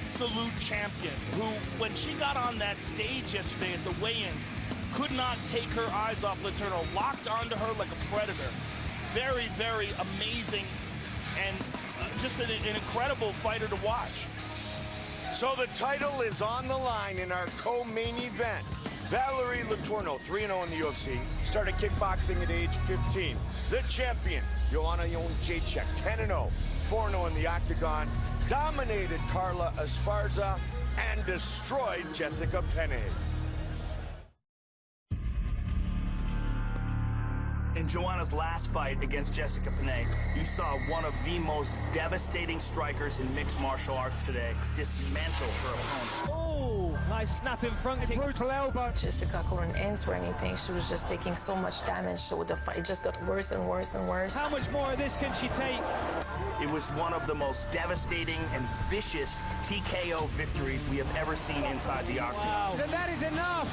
absolute champion who, when she got on that stage yesterday at the weigh-ins, could not take her eyes off Letourneau, locked onto her like a predator. Very, very amazing and just an incredible fighter to watch. So the title is on the line in our co-main event. Valerie Letourneau, 3-0 in the UFC, started kickboxing at age 15. The champion, Joanna Jedrzejczyk, 10-0, 4-0 in the octagon, dominated Carla Esparza, and destroyed Jessica Penne. In Joanna's last fight against Jessica Penne, you saw one of the most devastating strikers in mixed martial arts today dismantle her opponent. Oh, nice snap in front kick. Brutal elbow. Jessica couldn't answer anything. She was just taking so much damage, so the fight just got worse and worse and worse. How much more of this can she take? It was one of the most devastating and vicious TKO victories we have ever seen inside the octagon. Wow. Then that is enough.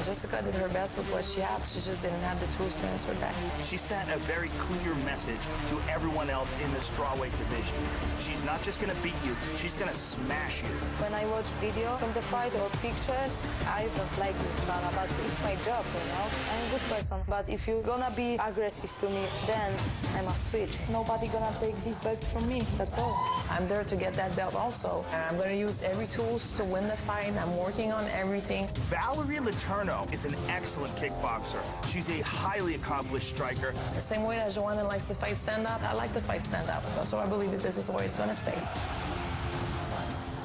Jessica did her best with what she had. She just didn't have the tools to answer back. She sent a very clear message to everyone else in the strawweight division. She's not just going to beat you, she's going to smash you. When I watch video from the fight or pictures, I don't like this drama, but it's my job, you know. I'm a good person, but if you're gonna be aggressive to me, then I must switch. Nobody gonna take this belt from me, that's all. I'm there to get that belt also. And I'm going to use every tools to win the fight. I'm working on everything. Valerie Letourneau is an excellent kickboxer. She's a highly accomplished striker. The same way that Joanna likes to fight stand-up, I like to fight stand-up. So I believe that this is where it's going to stay.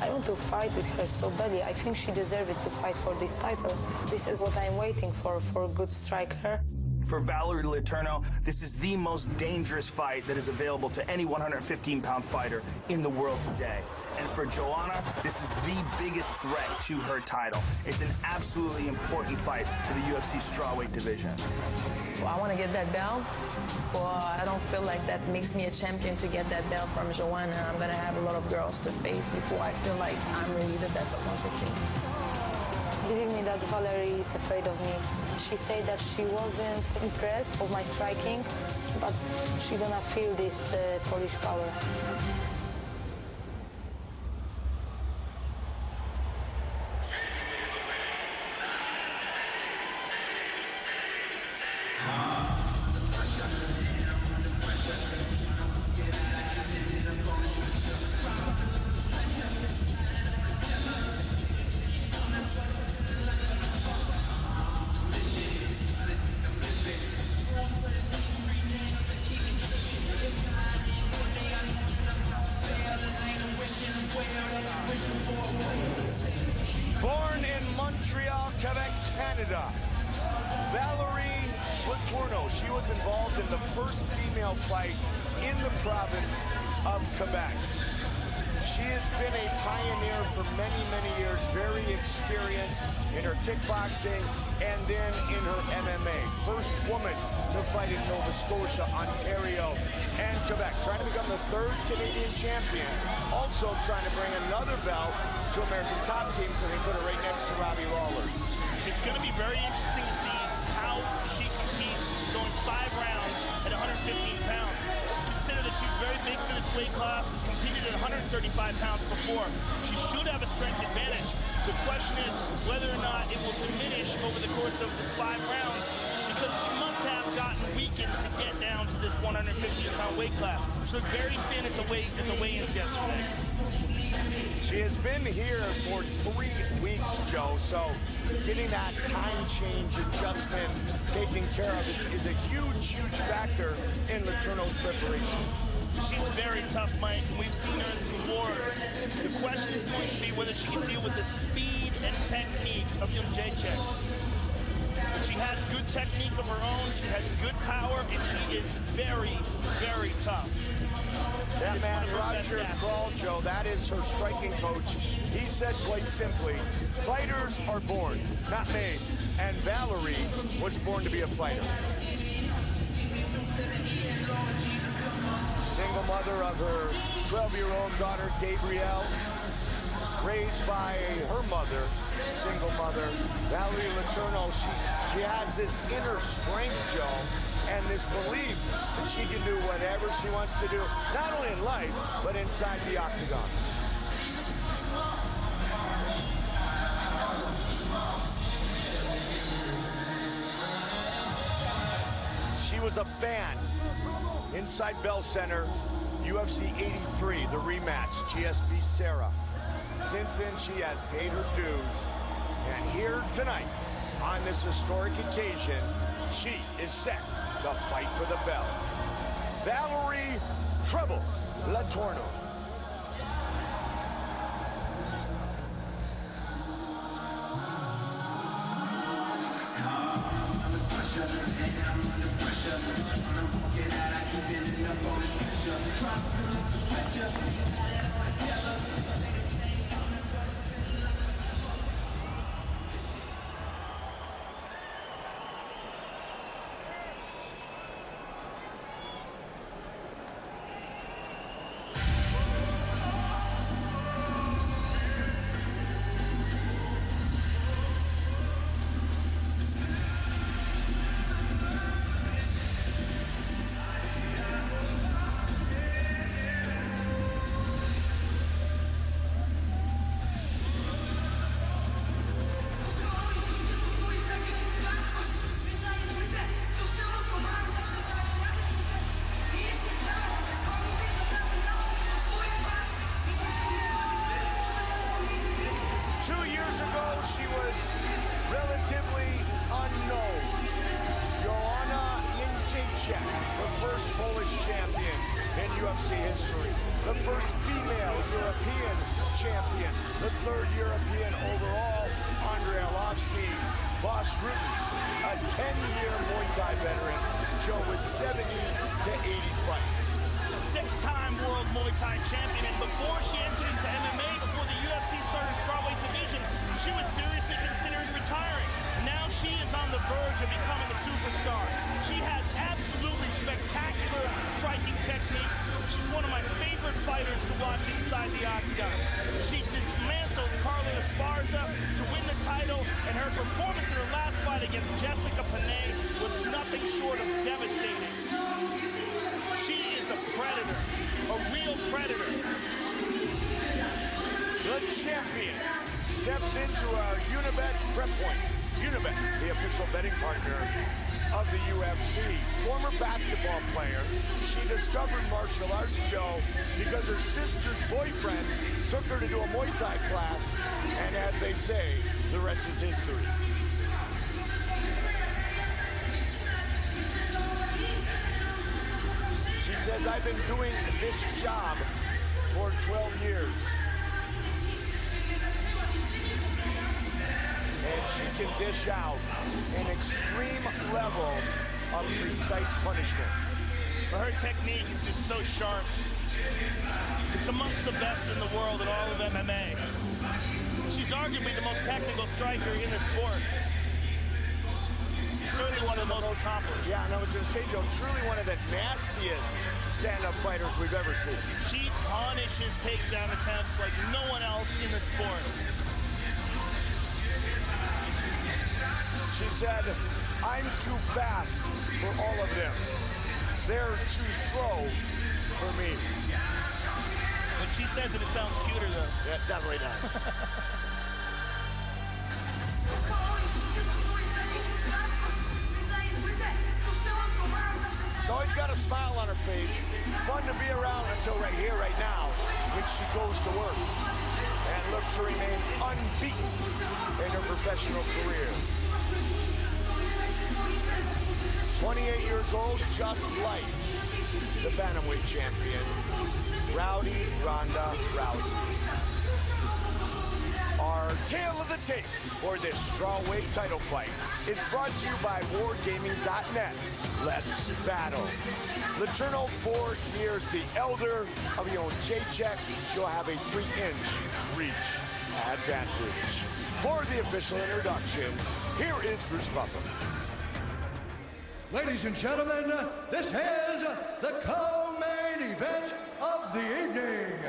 I want to fight with her so badly. I think she deserves it to fight for this title. This is what I'm waiting for a good striker. For Valerie Letourneau, this is the most dangerous fight that is available to any 115-pound fighter in the world today. And for Joanna, this is the biggest threat to her title. It's an absolutely important fight for the UFC strawweight division. Well, I want to get that belt, but I don't feel like that makes me a champion to get that belt from Joanna. I'm going to have a lot of girls to face before I feel like I'm really the best at 115. Believe me that Valerie is afraid of me. She said that she wasn't impressed of my striking, but she gonna feel this Polish power. Born in Montreal, Quebec, Canada, Valerie Letourneau. She was involved in the first female fight in the province of Quebec. She has been a pioneer for many, many years, very experienced in her kickboxing and then in her MMA. First woman to fight in Nova Scotia, Ontario, and Quebec. Trying to become the third Canadian champion. Also trying to bring another belt to American Top Team so they put her right next to Robbie Lawler. It's going to be very interesting to see how she competes going 5 rounds at 115 pounds. Consider that she's very big for this weight class, has competed at 135 pounds before. She should have a strength advantage. The question is whether or not it will diminish over the course of the 5 rounds, because she must have gotten weakened to get down to this 115-pound weight class. She looked very thin at the weigh-ins yesterday. She has been here for 3 weeks, Joe, so getting that time change adjustment taken care of is a huge, huge factor in Letourneau's preparation. She's very tough, Mike, and we've seen her in some wars. The question is going to be whether she can deal with the speed and technique of Jedrzejczyk. She has good technique of her own, she has good power, and she is very, very tough. That man, Roger Crawl, Joe, that is her striking coach. He said quite simply, fighters are born, not made. And Valerie was born to be a fighter. Single mother of her 12-year-old daughter, Gabrielle, raised by her mother, single mother, Valerie Letourneau. She has this inner strength, Joe, and this belief that she can do whatever she wants to do, not only in life, but inside the octagon. She was a fan inside Bell Center, UFC 83, the rematch, GSP Sarah. Since then, she has paid her dues. And here tonight, on this historic occasion, she is set to fight for the belt. Valerie Letourneau. She was relatively unknown. Joanna Jedrzejczyk, the first Polish champion in UFC history. The first female European champion. The third European overall, Andrea Arlovski. Boss Rutten, a 10-year Muay Thai veteran. Joe was 70 to 80 fights. A six-time world Muay Thai champion, and before she entered into MMA, before the UFC started strawweight division, she was seriously considering retiring. Now she is on the verge of becoming a superstar. She has absolutely spectacular striking technique. She's one of my favorite fighters to watch inside the octagon. She dismantled Carla Esparza to win the title, and her performance in her last fight against Jessica Panay was nothing short of devastating. She is a predator, a real predator. The champion steps into our Unibet prep point. Unibet, the official betting partner of the UFC. Former basketball player, she discovered martial arts, Joe, because her sister's boyfriend took her to do a Muay Thai class, and as they say, the rest is history. She says, I've been doing this job for 12 years. And she can dish out an extreme level of precise punishment. Her technique is just so sharp. It's amongst the best in the world in all of MMA. She's arguably the most technical striker in the sport. Certainly one of the most accomplished. Yeah, and I was going to say, Joe, truly one of the nastiest stand-up fighters we've ever seen. She punishes takedown attempts like no one else in the sport. She said, I'm too fast for all of them. They're too slow for me. When she says it, it sounds cuter, though. Yeah, it definitely does. She's always got a smile on her face. Fun to be around until right here, right now, when she goes to work and looks to remain unbeaten in her professional career. 28 years old, just like the bantamweight champion, Rowdy Ronda Rousey. Our tale of the tape for this strawweight title fight is brought to you by wargaming.net. Let's battle. Letourneau 4 years the elder of your own Jedrzejczyk. She'll have a 3-inch reach advantage. For the official introduction, here is Bruce Buffer. Ladies and gentlemen, this is the co-main event of the evening.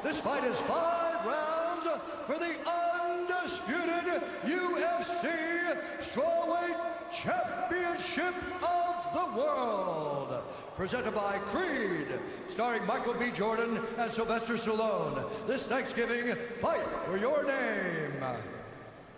This fight is 5 rounds for the undisputed UFC Strawweight Championship of the World. Presented by Creed, starring Michael B. Jordan and Sylvester Stallone. This Thanksgiving, fight for your name.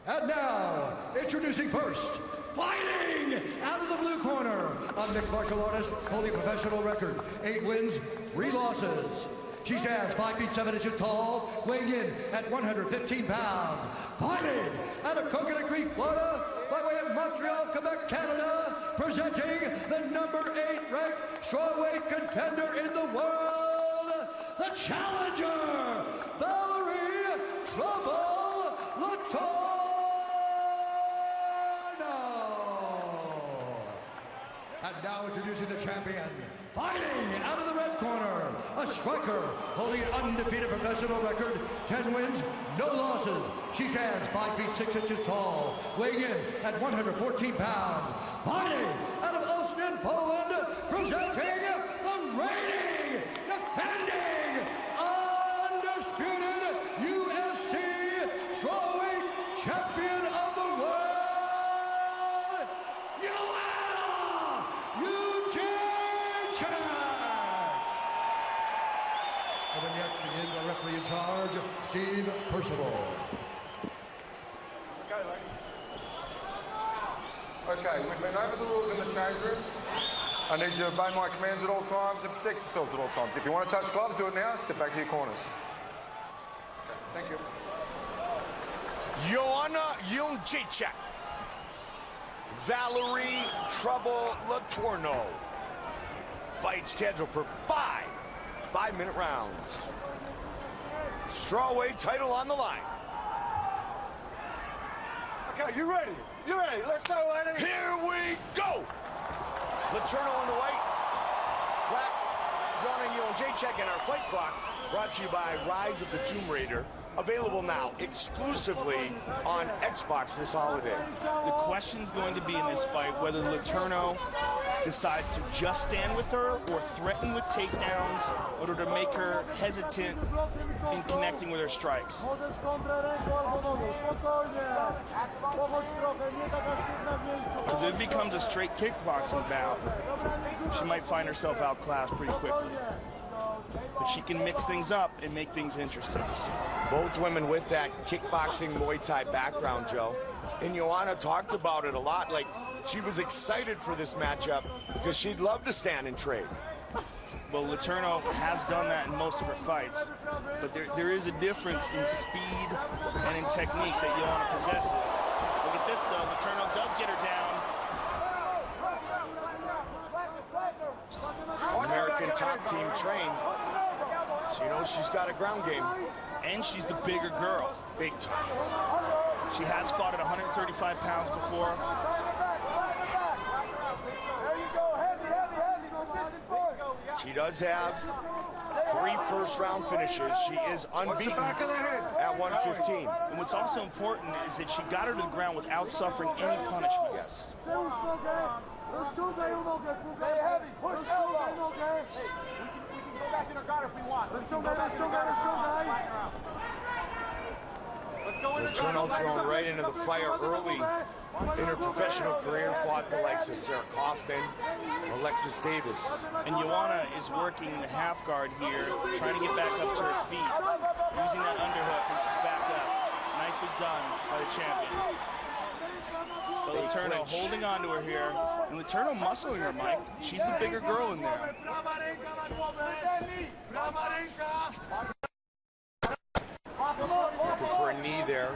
And now, introducing first, Fighting out of the blue corner, a mixed martial artist holding a professional record, 8 wins, 3 losses. She stands 5 feet 7 inches tall, weighing in at 115 pounds. Fighting out of Coconut Creek, Florida, by way of Montreal, Quebec, Canada, presenting the number 8 ranked strawweight contender in the world, the challenger, Valerie Letourneau. And now introducing the champion, fighting out of the red corner, a striker holding an undefeated professional record, 10 wins, no losses. She stands 5 feet 6 inches tall, weighing in at 114 pounds. Fighting out of Olsztyn, Poland, presenting the reigning, defending, undisputed UFC strawweight champion of the world, Joanna Jedrzejczyk. And when the action begins, the referee in charge, Steve Percival. Okay, we've been over the rules in the change rooms. I need you to obey my commands at all times and protect yourselves at all times. If you want to touch gloves, do it now. Step back to your corners. Okay, thank you. Joanna Jedrzejczyk. Valerie Letourneau. Fight scheduled for 5 5-minute rounds. Strawweight title on the line. Okay, you ready? You ready? Let's go, lady. Here we go. Letourneau on the white. Black. Joanna Jedrzejczyk and our fight clock brought to you by Rise of the Tomb Raider. Available now exclusively on Xbox this holiday. The question's going to be in this fight whether Letourneau decides to just stand with her or threaten with takedowns in order to make her hesitant in connecting with her strikes. Because if it becomes a straight kickboxing bout, she might find herself outclassed pretty quickly. But she can mix things up and make things interesting. Both women with that kickboxing Muay Thai background, Joe. And Joanna talked about it a lot. Like, she was excited for this matchup because she'd love to stand and trade. Well, Letourneau has done that in most of her fights. But there is a difference in speed and in technique that Joanna possesses. Look at this, though. Letourneau does get her down. American top team trained. So you know she's got a ground game. And she's the bigger girl. Big time. She has fought at 135 pounds before. She does have 3 first-round finishes. She is unbeaten at 115. And what's also important is that she got her to the ground without suffering any punishment. Yes. Letourneau thrown right into the fire early in her professional career, fought the likes of Sarah Kaufman, Alexis Davis. And Joanna is working the half guard here, trying to get back up to her feet, using that underhook, and she's back up. Nicely done by the champion. But Letourneau holding on to her here, and Letourneau muscling her, Mike. She's the bigger girl in there. Looking for a knee there.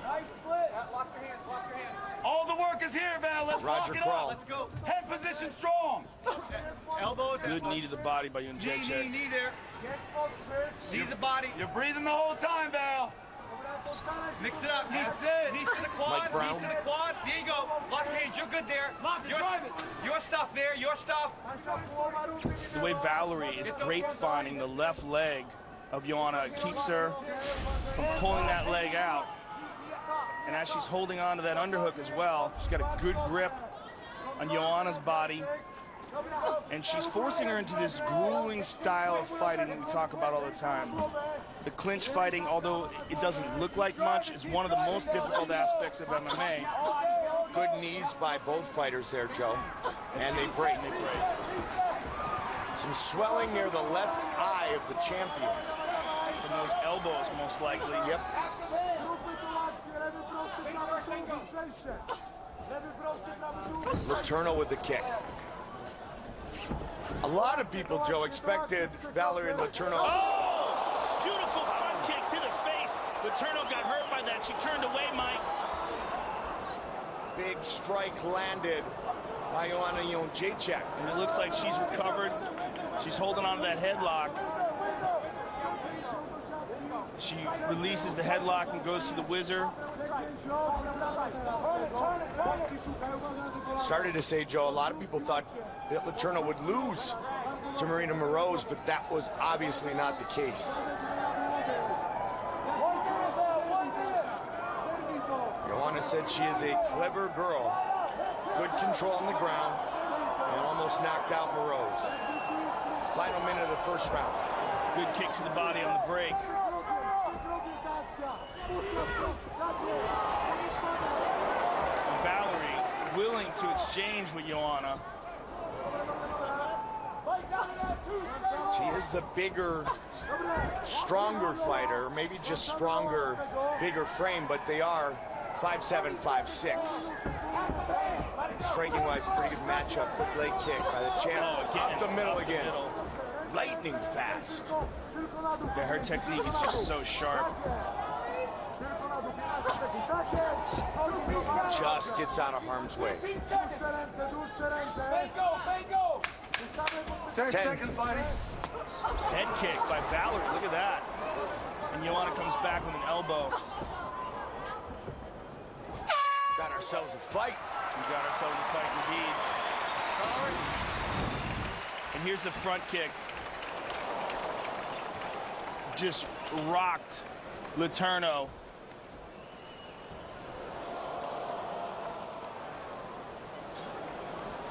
Nice split. Lock your hands, lock your hands. All the work is here, Val. Let's Roger lock it Crawl. up. Let's go. Head position strong. Elbows. Good knee to the body by Jedrzejczyk. Knee there. Knee to the body. You're breathing the whole time, Val. Mix it up. That's it. Knees to the quad. Mike Brown. Knees to the quad. There you go. Lock your hands. You're good there. Lock it. Drive it. Your stuff there. Your stuff. The way Valerie is grapevine the left leg of Joanna keeps her from pulling that leg out. And as she's holding on to that underhook as well, she's got a good grip on Joanna's body. And she's forcing her into this grueling style of fighting that we talk about all the time. The clinch fighting, although it doesn't look like much, is one of the most difficult aspects of MMA. Good knees by both fighters there, Joe. And they break. Some swelling near the left eye of the champion. From those elbows, most likely. Yep. Letourneau with the kick. A lot of people, Joe, expected Valerie Letourneau. Oh! Beautiful front kick to the face. Letourneau got hurt by that. She turned away, Mike. Big strike landed by Joanna Jedrzejczyk. And it looks like she's recovered. She's holding on to that headlock. She releases the headlock and goes to the whizzer. Started to say, Joe, a lot of people thought that Letourneau would lose to Marina Moroz, but that was obviously not the case. Joanna said she is a clever girl. Good control on the ground, and almost knocked out Moroz. Final minute of the first round. Good kick to the body on the break. Valerie willing to exchange with Joanna. She is the bigger, stronger fighter, maybe just stronger, bigger frame, but they are 5'7", 5'6". Striking-wise, pretty good matchup. Quick leg kick by the champ. Up the middle again. Lightning fast. Yeah, her technique is just so sharp. Just gets out of harm's way. 10 seconds, ladies. Head kick by Valerie, look at that. And Joanna comes back with an elbow. Got ourselves a fight. We got ourselves a fight indeed. And here's the front kick. Just rocked Letourneau.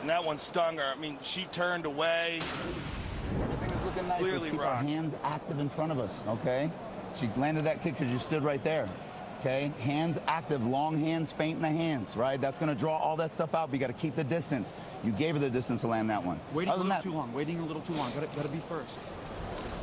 And that one stung her. I mean, she turned away. Everything is looking nice. Clearly Let's keep rocked. our hands active in front of us, okay? She landed that kick because you stood right there, okay? Hands active, long hands, feint in the hands, right? That's going to draw all that stuff out, but you got to keep the distance. You gave her the distance to land that one. Waiting a little too long. Waiting a little too long. Got to be first.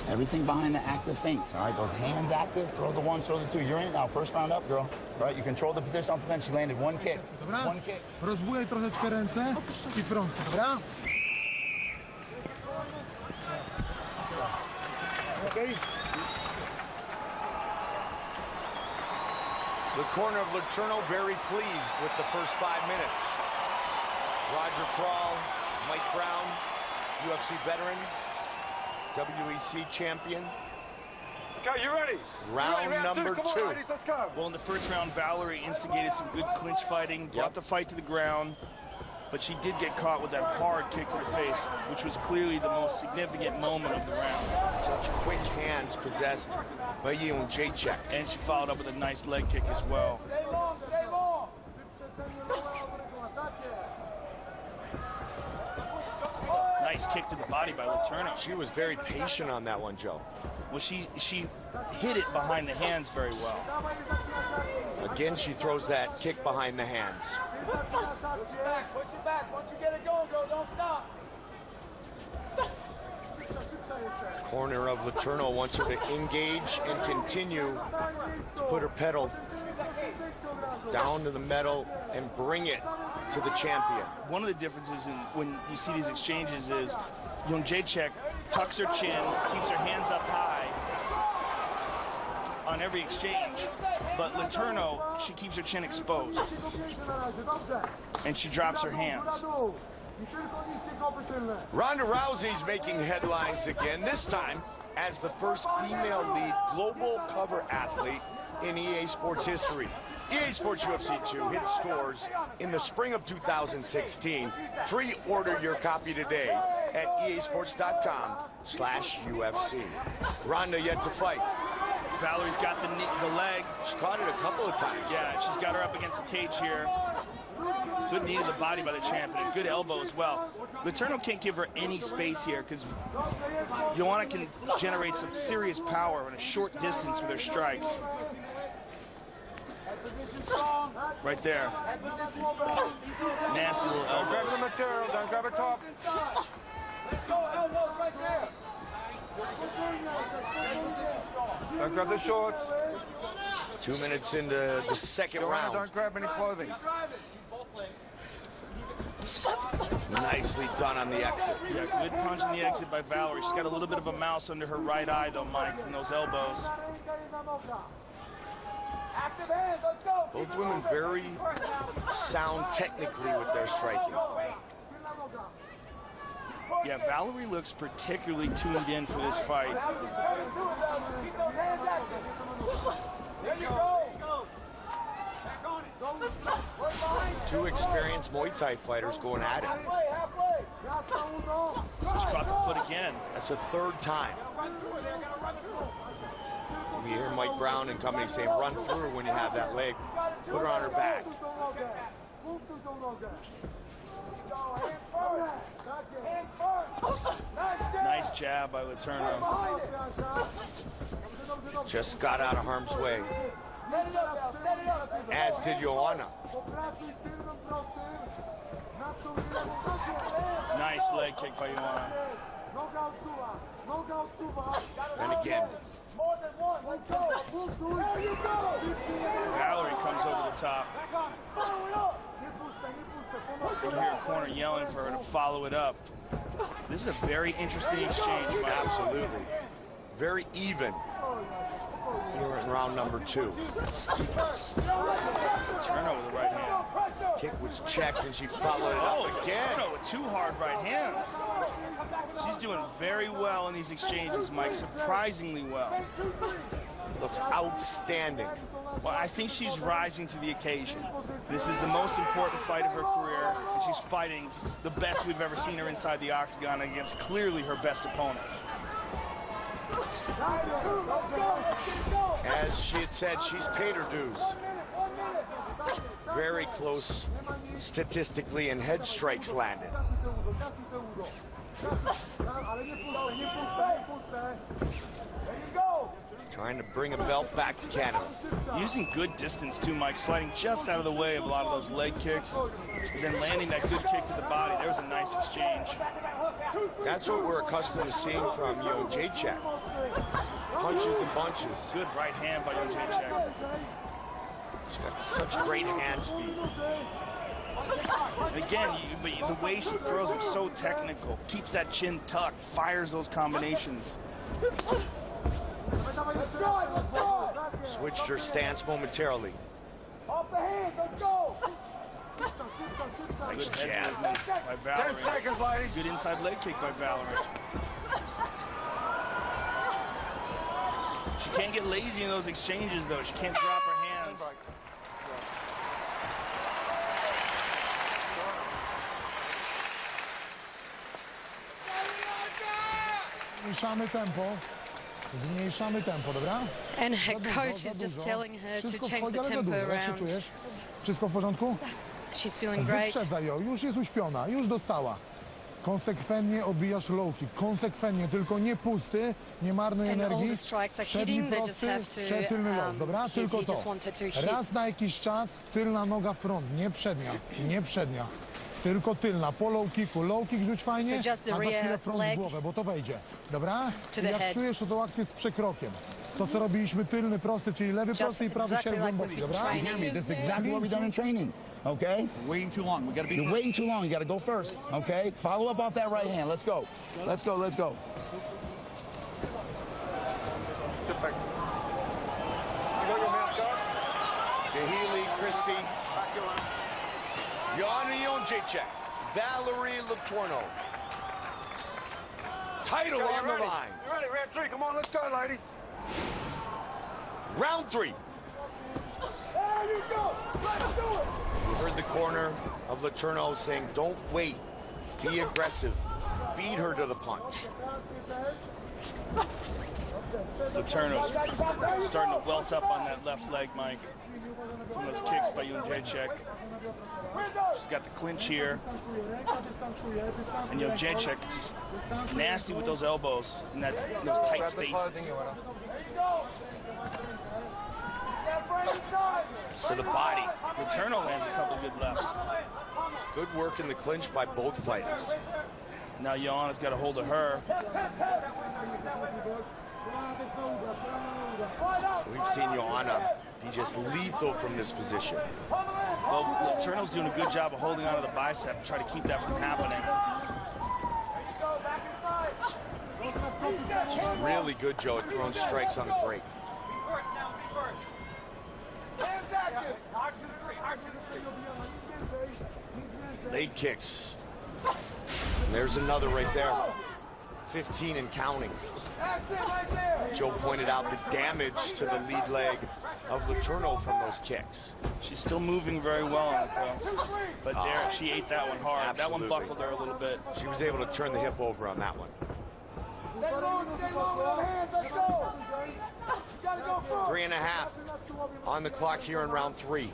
Everything behind the active feints, all right? Those hands active, throw the one, throw the two. You're in it now. First round up, girl. Right? You control the position off the fence. She landed one kick. Dobra? One kick. Rozbujaj troszeczkę ręce i frontkę, dobra? Okay. The corner of Letourneau very pleased with the first 5 minutes. Roger Crawl, Mike Brown, UFC veteran, WEC champion. Okay, you ready? Round number Come on, two. ladies, let's go. Well, in the first round, Valerie instigated some good clinch fighting, brought the fight to the ground, but she did get caught with that hard kick to the face, which was clearly the most significant moment of the round. Such quick hands possessed by Jedrzejczyk. And she followed up with a nice leg kick as well. Nice kick to the body by Letourneau. She was very patient on that one, Joe. Well, she hit it behind the hands very well. Again, she throws that kick behind the hands. Push it back. Once you get it going, girl, don't stop. Corner of Letourneau wants her to engage and continue to put her pedal down to the metal and bring it to the champion. One of the differences in when you see these exchanges is Jedrzejczyk tucks her chin, keeps her hands up high on every exchange, but Letourneau, she keeps her chin exposed and she drops her hands. Ronda Rousey's making headlines again, this time as the first female lead global cover athlete in EA Sports history. EA Sports UFC 2 hit stores in the spring of 2016. Pre-order your copy today at easports.com/UFC. Ronda yet to fight. Valerie's got the leg. She's caught it a couple of times. Yeah, she's got her up against the cage here. Good knee to the body by the champion. A good elbow as well. Letourneau can't give her any space here because Joanna can generate some serious power in a short distance with her strikes. Right there. Nasty little Don't grab elbows. the material, don't grab it top. Let's go, elbows right there. Don't grab the shorts. 2 minutes into the second Joanna, round. don't grab any clothing. Nicely done on the exit. Yeah, good punch on the exit by Valerie. She's got a little bit of a mouse under her right eye, though, Mike, from those elbows. Both women very sound technically with their striking. Yeah, Valerie looks particularly tuned in for this fight. Two experienced Muay Thai fighters going at it. She caught the foot again. That's the third time. You hear Mike Brown and company saying, run through when you have that leg. Put her on her back. Nice jab by Letourneau. Just got out of harm's way. As did Joanna. Nice leg kick by Joanna. And again. Valerie comes over the top. You hear a corner yelling for her to follow it up. This is a very interesting exchange, Mike. Absolutely. Very even. Here in round number 2. Letourneau with the right hand. Kick was checked and she followed it up again. Letourneau with 2 hard right hands. She's doing very well in these exchanges, Mike. Surprisingly well. Looks outstanding. Well, I think she's rising to the occasion. This is the most important fight of her career, and she's fighting the best we've ever seen her inside the octagon against clearly her best opponent. As she had said, she's paid her dues. Very close statistically in head strikes landed. Trying to bring a belt back to Canada. Using good distance too, Mike, sliding just out of the way of a lot of those leg kicks, and then landing that good kick to the body. There was a nice exchange. That's what we're accustomed to seeing from Jedrzejczyk. Punches and bunches. Good right hand by Jedrzejczyk. She's got such great hand speed. And again, the way she throws them, so technical. Keeps that chin tucked, fires those combinations. Switched her stance momentarily. Off the hands, let's go! Nice Good head jab. movement by Valerie. 10 seconds, ladies. Good inside leg kick by Valerie. She can't get lazy in those exchanges, though. She can't drop her hands. Zmniejszamy tempo, dobra? And her coach is just telling her to change the tempo around. Wszystko w porządku? She's feeling great. Wyprzedzaj ją, już jest uśpiona, już dostała. Konsekwentnie odbijasz low kick, konsekwentnie, tylko nie pusty, nie marnuj And all energii. the strikes are Przedni hitting, they just prosty, have to, przedtylny los, dobra? he Tylko to. just wants her to hit. Raz na jakiś czas tylna noga front, nie przednia, nie przednia. Tylko tylna, po low kicku. Low kick rzuć fajnie, So just the a za chwilę rear front leg w głowę, bo to wejdzie. Dobra? to I the jak head. czujesz tą akcję z przekrokiem, to co robiliśmy tylny prosty, czyli lewy Just prosty i prawy exactly sierp like głęboki, we've dobra? been You hear me? This is exactly what we done in training. Okay? Waiting too long. We gotta be You're waiting too long. You got to go first. Okay? Follow up off that right hand. Let's go. Let's go. Let's go. Step back. You got your mouth guard? Kahili Christie. Joanna Jedrzejczyk. Valerie Letourneau. Title Okay, on the line. You ready? Round 3. Come on, let's go, ladies. Round 3. There you go! Let's do it! You heard the corner of Letourneau saying, don't wait. Be aggressive. Beat her to the punch. Letourneau's starting to welt up on that left leg, Mike, from those kicks by Jedrzejczyk. She's got the clinch here. And Jedrzejczyk is just nasty with those elbows in those tight Grab the clothing, spaces. Joanna. To the body. Letourneau lands a couple good lefts. Good work in the clinch by both fighters. Now Joanna's got a hold of her. We've seen Joanna be just lethal from this position. Well, Letourneau's doing a good job of holding onto the bicep and try to keep that from happening. She's really good, Joe, at throwing strikes on the break. Leg kicks. And there's another right there. 15 and counting. Joe pointed out the damage to the lead leg of Letourneau from those kicks. She's still moving very well on it, though. But there, she ate that one hard. Absolutely. That one buckled her a little bit. She was able to turn the hip over on that one. 3.5 on the clock here in round 3.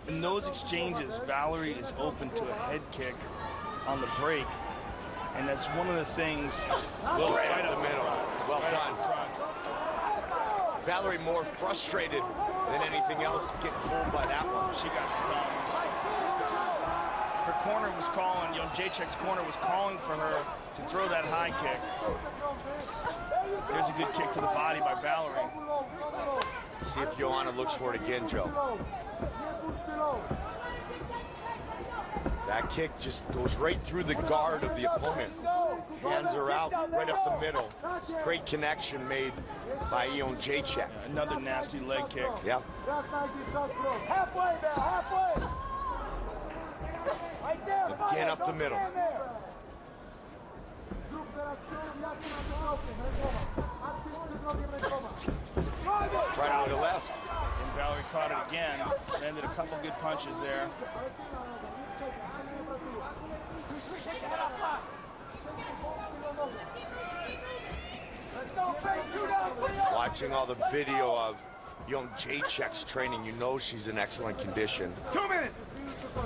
In those exchanges, Valerie is open to a head kick on the break, and that's one of the things. Well, right in the middle. Well done. Valerie more frustrated than anything else, getting fooled by that one. She got stung. Her corner was calling, Jedrzejczyk's corner was calling for her to throw that high kick. There's a good kick to the body by Valerie. See if Joanna looks for it again, Joe. That kick just goes right through the guard of the opponent. Hands are out, right up the middle. Great connection made by Jedrzejczyk. Another nasty leg kick. Yep. Halfway, Bell, halfway. Again up the middle. Try to the left. And Valerie caught it again. Landed a couple good punches there. Watching all the video of Jedrzejczyk's training, you know she's in excellent condition. 2 minutes.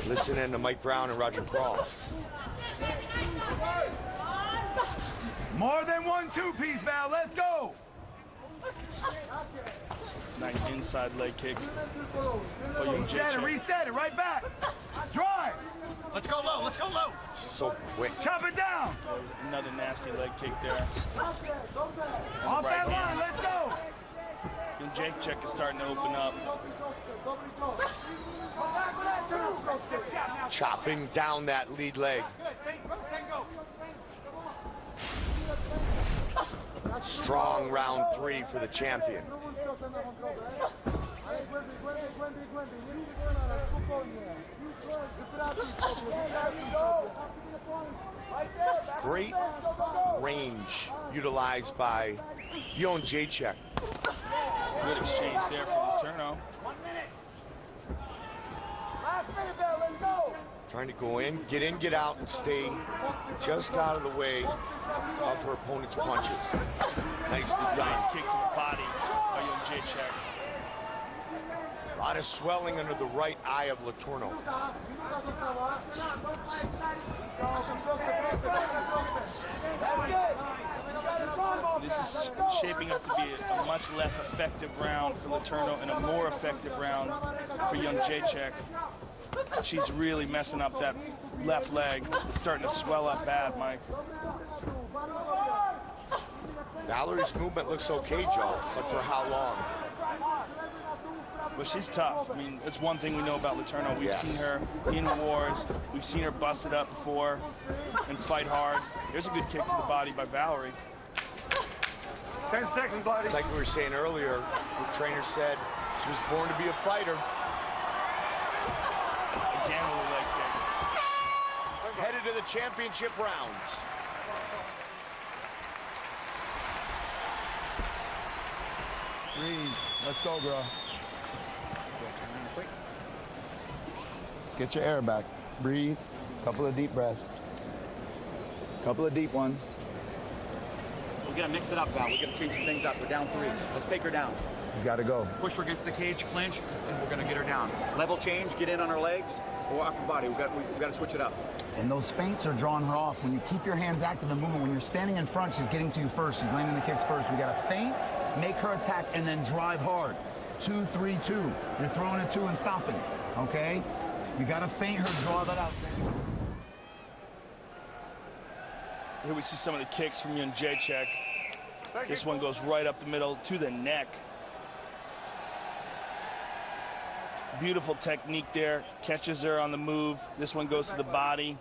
Listen in to Mike Brown and Roger Crawl. More than 1 2-piece, Val. Let's go. Nice inside leg kick. Reset it, right back. Drive. Let's go low, let's go low. So quick. Chop it down. There's another nasty leg kick there. Off that line, let's go. Jedrzejczyk is starting to open up. Chopping down that lead leg. Strong round 3 for the champion. Great range utilized by Jedrzejczyk. Good exchange there from Letourneau. 1 minute. Last minute, Bell. Let's go. Trying to go in, get out, and stay just out of the way of her opponent's punches. Nicely done. Nice kick to the body by Jedrzejczyk. A lot of swelling under the right eye of Letourneau. This is shaping up to be a much less effective round for Letourneau and a more effective round for Jedrzejczyk. She's really messing up that left leg. It's starting to swell up bad, Mike. Valerie's movement looks okay, Joe, but for how long? But she's tough. I mean, it's one thing we know about Letourneau. We've seen her in wars. We've seen her bust it up before and fight hard. There's a good kick to the body by Valerie. 10 seconds, ladies. It's like we were saying earlier, the trainer said she was born to be a fighter. Again with a leg kick. Headed to the championship rounds. Breathe. Let's go, girl. Let's get your air back. Breathe. Couple of deep breaths. Couple of deep ones. We're gonna mix it up, Val. We're gonna change some things up. We're down 3. Let's take her down. You gotta go. Push her against the cage, clinch, and we're gonna get her down. Level change, get in on her legs or upper body. We've got to switch it up. And those feints are drawing her off. When you keep your hands active and moving, when you're standing in front, she's getting to you first. She's landing the kicks first. We gotta feint, make her attack, and then drive hard. 2-3-2. You're throwing a 2 and stopping, okay? You got to feint her, draw that out. Here we see some of the kicks from Jedrzejczyk. This one goes right up the middle to the neck. Beautiful technique there. Catches her on the move. This one goes to the body.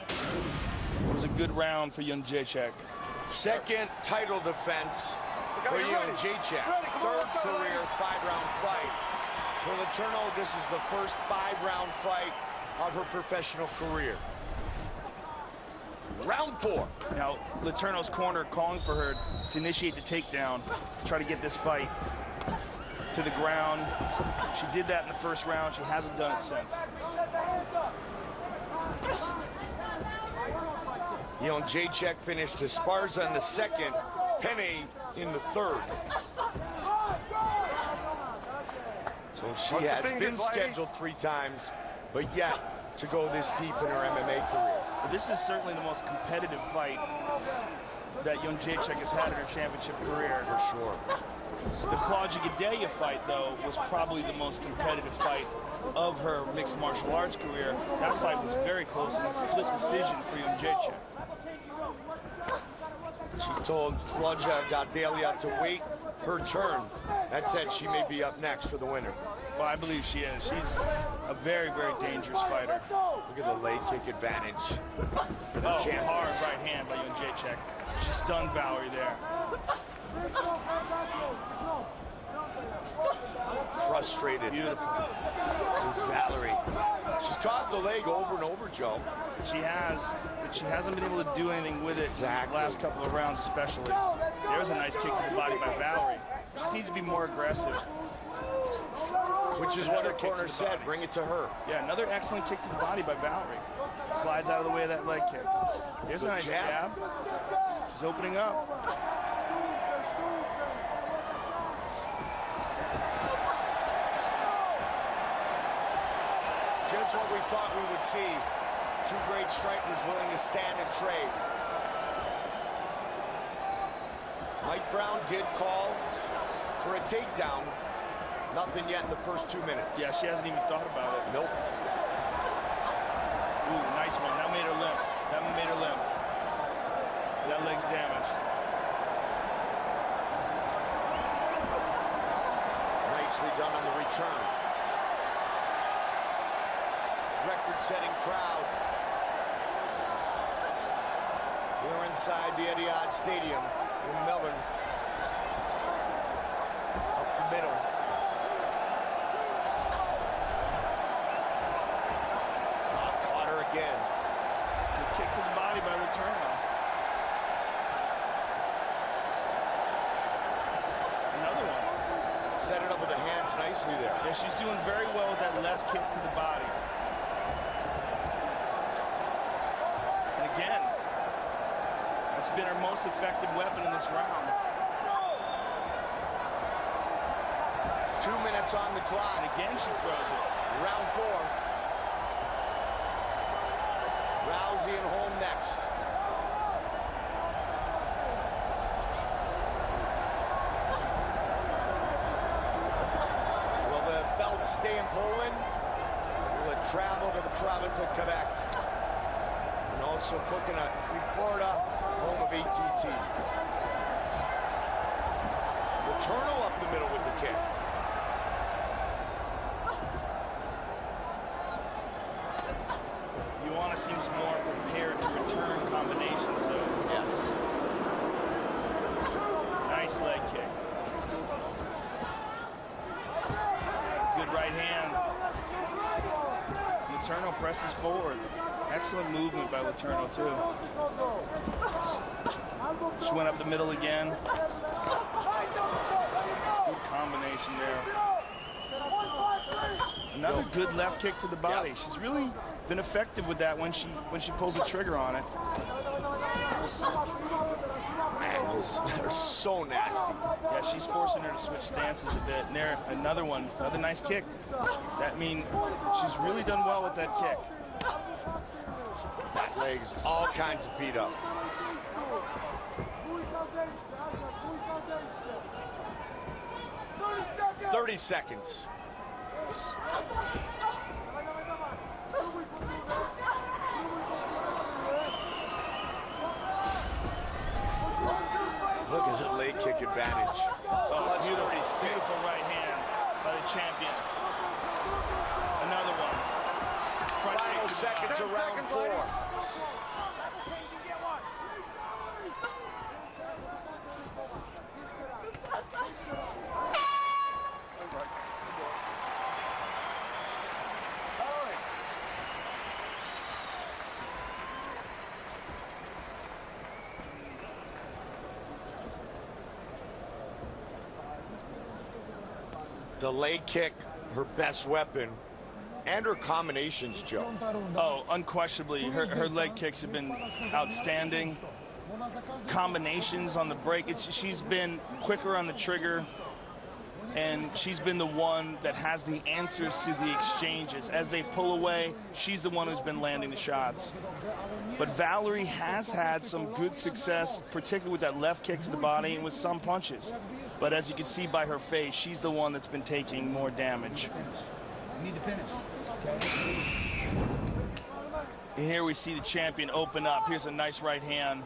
It was a good round for Jedrzejczyk. Second title defense for Jedrzejczyk. Third career 5-round fight. For Letourneau, this is the first 5-round fight of her professional career. Round 4. Now, Letourneau's corner calling for her to initiate the takedown, to try to get this fight to the ground. She did that in the first round. She hasn't done it since. Jedrzejczyk finished Esparza in the second, Penne in the third. So she has been scheduled 3 times, but yet to go this deep in her MMA career. Well, this is certainly the most competitive fight that Jedrzejczyk has had in her championship career. For sure. The Claudia Gadelha fight, though, was probably the most competitive fight of her mixed martial arts career. That fight was very close in a split decision for Jedrzejczyk. She told Claudia Gadelha to wait her turn. That said, she may be up next for the winner. Well, I believe she is. She's a very, very dangerous fighter. Look at the leg kick advantage for the champion. Hard right hand by Jedrzejczyk. She stunned Valerie there. Frustrated. Beautiful. Is Valerie. She's caught the leg over and over, Joe. She has, but she hasn't been able to do anything with it in the last couple of rounds especially. There's a nice kick to the body by Valerie. She just needs to be more aggressive. Which is what her corner said, bring it to her. Yeah, another excellent kick to the body by Valerie. Slides out of the way of that leg kick. Here's a nice jab. She's opening up. Just what we thought we would see. 2 great strikers willing to stand and trade. Mike Brown did call for a takedown. Nothing yet in the first 2 minutes. Yeah, she hasn't even thought about it. Nope. Ooh, nice one. That made her limp. That one made her limp. That leg's damaged. Nicely done on the return. Record-setting crowd. We're inside the Etihad Stadium in Melbourne. Up the middle. Caught her again. Good kick to the body by Letourneau. Another one. Set it up with the hands nicely there. Yeah, she's doing very well with that left kick to the body. And again, that's been her most effective weapon in this round. 2 minutes on the clock. And again, she throws it. Round 4. Rousey and home next. Will the belt stay in Poland? Will it travel to the province of Quebec? And also Coconut Creek, Florida, home of ATT. Letourneau up the middle with the kick. Joanna seems more prepared to return combinations, so yes. Nice leg kick. Good right hand. Letourneau presses forward. Excellent movement by Letourneau, too. She went up the middle again. Good combination there. Another good left kick to the body. Yep. She's really been effective with that when she pulls the trigger on it. Man, they're so nasty. Yeah, she's forcing her to switch stances a bit. And there, another one, another nice kick. That means she's really done well with that kick. That leg's all kinds of beat up. 30 seconds. Look at the leg kick advantage. Plus 36. Beautiful right hand by the champion. Another one. Final seconds of round 4. The leg kick, her best weapon, and her combinations, Joe. Oh, unquestionably, her leg kicks have been outstanding. Combinations on the break. She's been quicker on the trigger, and she's been the one that has the answers to the exchanges. As they pull away, she's the one who's been landing the shots. But Valerie has had some good success, particularly with that left kick to the body and with some punches. But as you can see by her face, she's the one that's been taking more damage. You need to finish. And here we see the champion open up. Here's a nice right hand.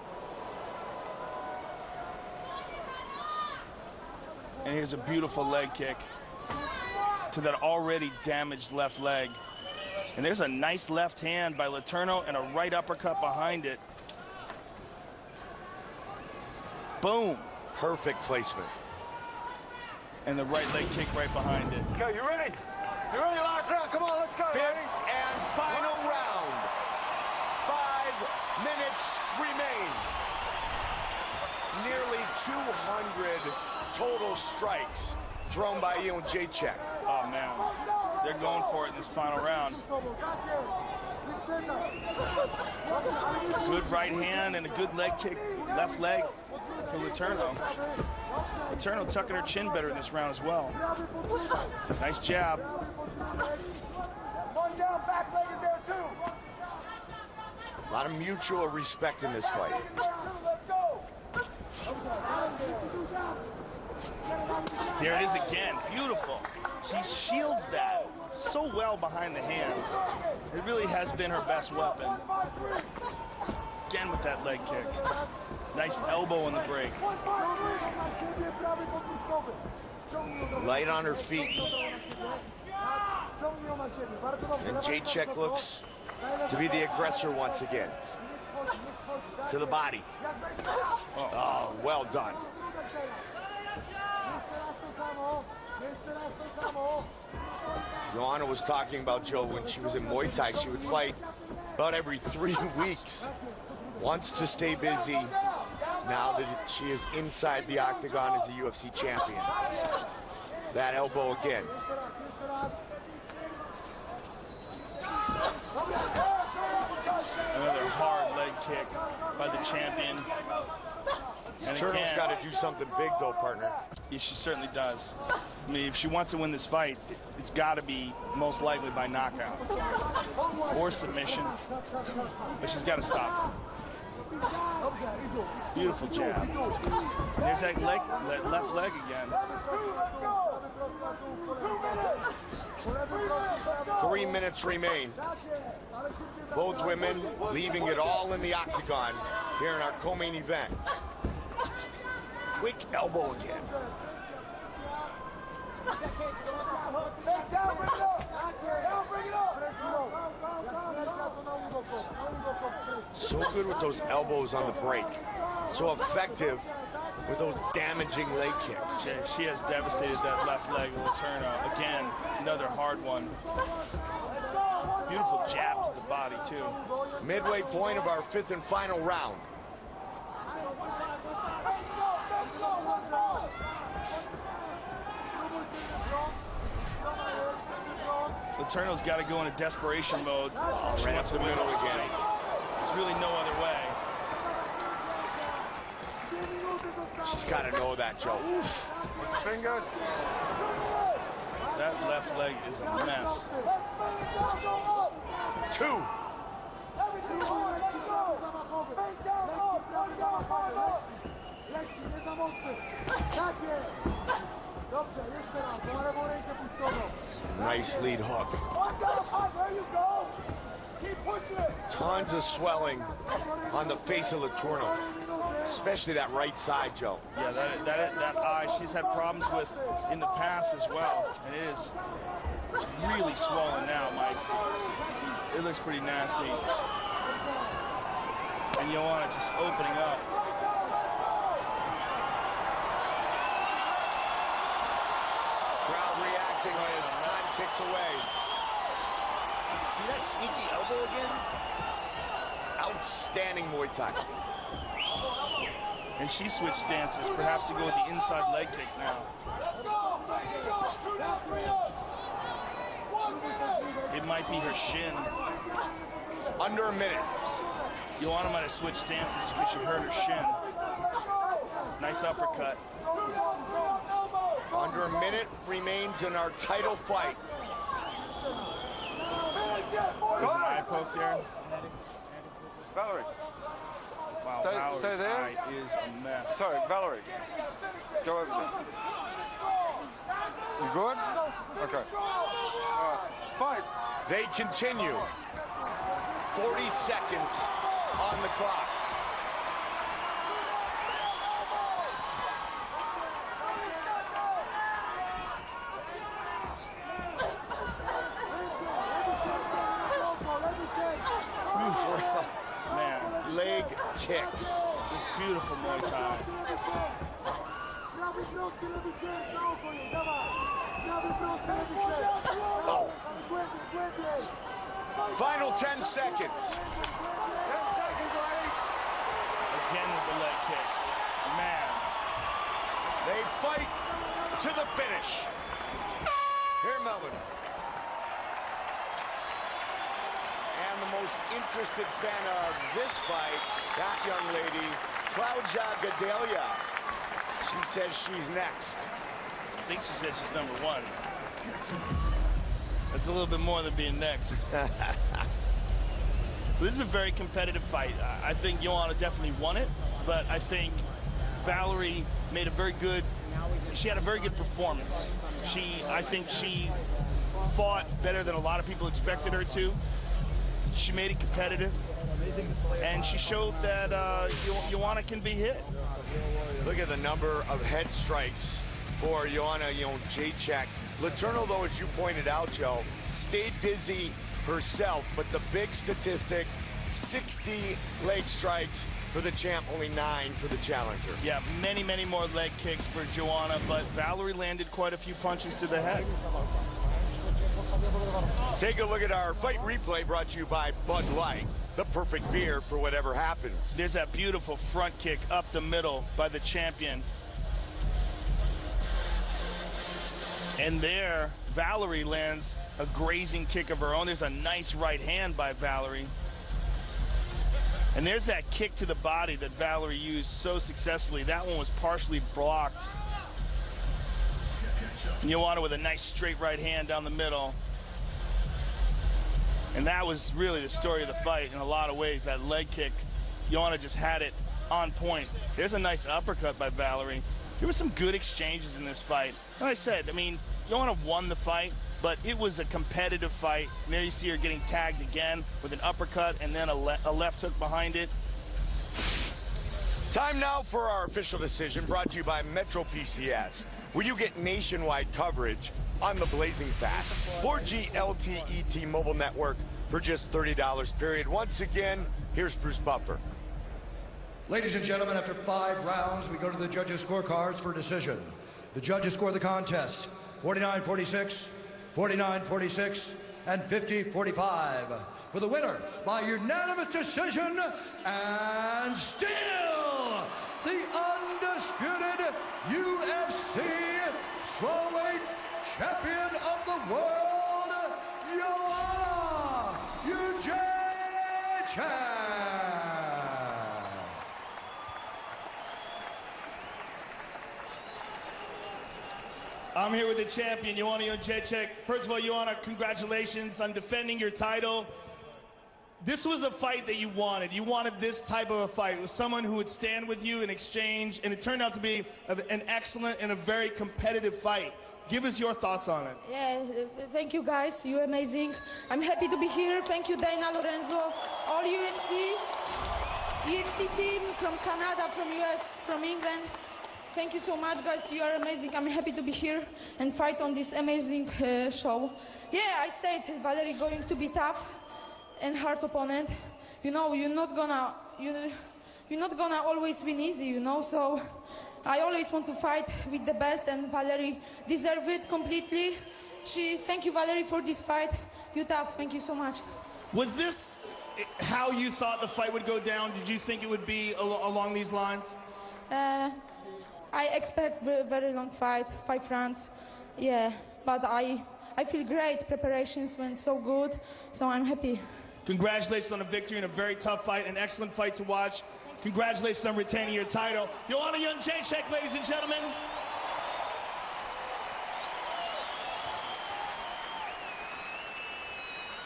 And here's a beautiful leg kick to that already damaged left leg. And there's a nice left hand by Letourneau and a right uppercut behind it. Boom. Perfect placement. And the right leg kick right behind it. Okay, you ready? You ready, last round? Come on, let's go. Fifth and final round. 5 minutes remain. Nearly 200 total strikes thrown by Jedrzejczyk. Oh, man. They're going for it in this final round. Good right hand and a good leg kick, left leg for Letourneau. Letourneau tucking her chin better in this round as well. Nice jab. A lot of mutual respect in this fight. There it is again. Beautiful. She shields that so well behind the hands. It really has been her best weapon. Again with that leg kick. Nice elbow on the break. Light on her feet. And Jedrzejczyk looks to be the aggressor once again. To the body. Oh, well done. Joanna was talking about, Joe, when she was in Muay Thai, she would fight about every 3 weeks. Wants to stay busy now that she is inside the octagon as a UFC champion. That elbow again. Another hard leg kick by the champion. And Turtle's got to do something big, though, partner. Yeah, she certainly does. I mean, if she wants to win this fight, it's got to be most likely by knockout or submission. But she's got to stop. Beautiful jab. There's that leg, that left leg again. 3 minutes remain. Both women leaving it all in the octagon here in our co-main event. Quick elbow again. So good with those elbows on the break. So effective with those damaging leg kicks. Yeah, she has devastated that left leg of Letourneau. Again, another hard one. Beautiful jab to the body, too. Midway point of our 5th and final round. Letourneau's got to go into desperation mode. She Right wants up to the win middle this again. fight. There's really no other way. She's got to know that, Joe. Fingers. That left leg is a mess. 2. Nice lead hook. There you go. Keep pushing it. Tons of swelling on the face of Letourneau, especially that right side, Joe. Yeah, that eye she's had problems with in the past as well, and it is really swollen now, Mike. It looks pretty nasty. And Joanna just opening up. Crowd reacting as time ticks away. See that sneaky elbow again? Outstanding Muay Thai. And she switched stances, perhaps to go with the inside leg kick now. It might be her shin. Under a minute. Joanna might have switched stances because she hurt her shin. Nice uppercut. Under a minute remains in our title fight. There's an eye poke there. Valerie. Wow, Stay Valerie's there. eye is a mess. Sorry, Valerie. Go over there. You good? Okay. Fight. They continue. 40 seconds on the clock. Man, leg kicks. Just beautiful Muay Thai. Oh. Final 10 seconds. 10 seconds, ladies. Again with the leg kick. Man. They fight to the finish. Here, Melvin. And the most interested fan of this fight, that young lady, Claudia Gadelia. She says she's next. I think she said she's number one. That's a little bit more than being next. This is a very competitive fight. I think Joanna definitely won it, but I think Valerie made a very good, she had a very good performance. I think she fought better than a lot of people expected her to. She made it competitive, and she showed that Joanna can be hit. Look at the number of head strikes for Joanna Jedrzejczyk. Letourneau, though, as you pointed out, Joe, stayed busy herself, but the big statistic, 60 leg strikes for the champ, only 9 for the challenger. Yeah, many, many more leg kicks for Joanna, but Valerie landed quite a few punches to the head. Take a look at our fight replay brought to you by Bud Light, the perfect beer for whatever happens. There's that beautiful front kick up the middle by the champion. And there, Valerie lands a grazing kick of her own. There's a nice right hand by Valerie. And there's that kick to the body that Valerie used so successfully. That one was partially blocked. And Joanna with a nice straight right hand down the middle. And that was really the story of the fight in a lot of ways. That leg kick, Joanna just had it on point. There's a nice uppercut by Valerie. There were some good exchanges in this fight. Like I said, I mean, Joanna won the fight, but it was a competitive fight. And there you see her getting tagged again with an uppercut and then a left hook behind it. Time now for our official decision, brought to you by Metro PCS, where you get nationwide coverage on the blazing fast 4G LTE T-Mobile network for just $30 period. Once again, here's Bruce Buffer. Ladies and gentlemen, after 5 rounds, we go to the judges' scorecards for decision. The judges score the contest 49-46, 49-46, and 50-45. For the winner by unanimous decision, and still the undisputed UFC strawweight champion of the world, Joanna Jedrzejczyk. I'm here with the champion, Joanna Jedrzejczyk. First of all, Joanna, congratulations on defending your title. This was a fight that you wanted. You wanted this type of a fight with someone who would stand with you and exchange, and it turned out to be an excellent and a very competitive fight. Give us your thoughts on it. Yeah, thank you guys. You're amazing. I'm happy to be here. Thank you, Dana, Lorenzo, all UFC team from Canada, from US, from England. Thank you so much, guys. You are amazing. I'm happy to be here and fight on this amazing show. Yeah, I said Valerie going to be tough and hard opponent. You know, you're not gonna always win easy, you know. So I always want to fight with the best, and Valerie deserves it completely. Thank you, Valerie, for this fight. You're tough. Thank you so much. Was this how you thought the fight would go down? Did you think it would be along these lines? I expect very long fight, 5 rounds. Yeah, but I feel great. Preparations went so good, so I'm happy. Congratulations on a victory in a very tough fight, an excellent fight to watch. Congratulations on retaining your title. Joanna Jedrzejczyk, ladies and gentlemen.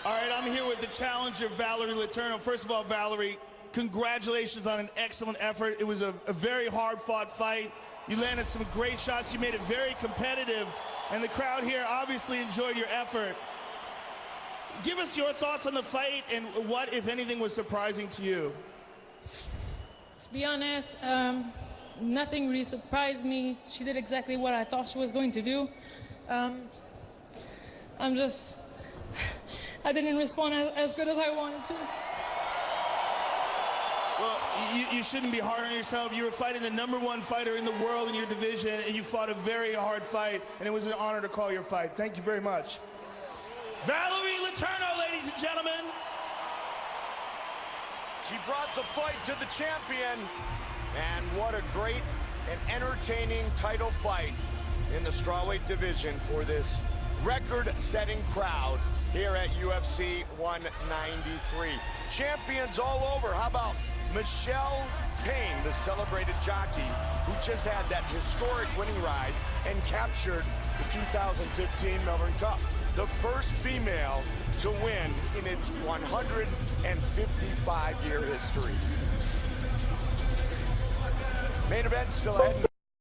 All right, I'm here with the challenger, Valerie Letourneau. First of all, Valerie, congratulations on an excellent effort. It was a very hard-fought fight. You landed some great shots. You made it very competitive, and the crowd here obviously enjoyed your effort. Give us your thoughts on the fight and what, if anything, was surprising to you. To be honest, nothing really surprised me. She did exactly what I thought she was going to do. I didn't respond as good as I wanted to. Well, you shouldn't be hard on yourself. You were fighting the #1 fighter in the world in your division, and you fought a very hard fight, and it was an honor to call your fight. Thank you very much. Valerie Letourneau, ladies and gentlemen. She brought the fight to the champion, and what a great and entertaining title fight in the strawweight division for this record-setting crowd here at UFC 193. Champions all over. How about Michelle Payne, the celebrated jockey who just had that historic winning ride and captured the 2015 Melbourne Cup, the first female to win in its 155-year history. Main event still ahead.